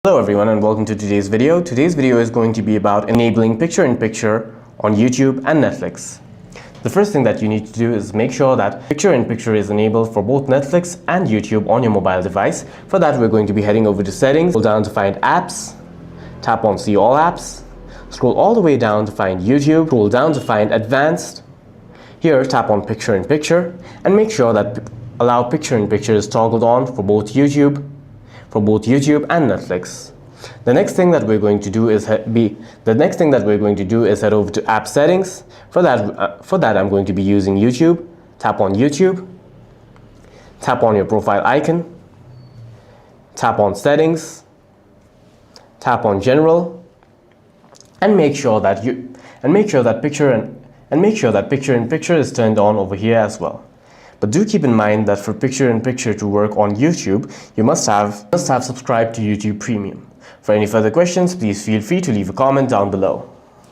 Hello everyone and welcome to today's video. Today's video is going to be about enabling picture-in-picture on YouTube and Netflix. The first thing that you need to do is make sure that picture-in-picture is enabled for both Netflix and YouTube on your mobile device. For that, we're going to be heading over to Settings, scroll down to find Apps, tap on See All Apps, scroll all the way down to find YouTube, scroll down to find Advanced. Here, tap on Picture-in-Picture and make sure that Allow Picture-in-Picture is toggled on for both YouTube and Netflix. The next thing that we're going to do is head over to App Settings. For that, I'm going to be using YouTube. Tap on YouTube. Tap on your profile icon. Tap on Settings. Tap on General, and make sure that picture-in-picture is turned on over here as well. But do keep in mind that for picture-in-picture to work on YouTube, you must have subscribed to YouTube Premium. For any further questions, please feel free to leave a comment down below.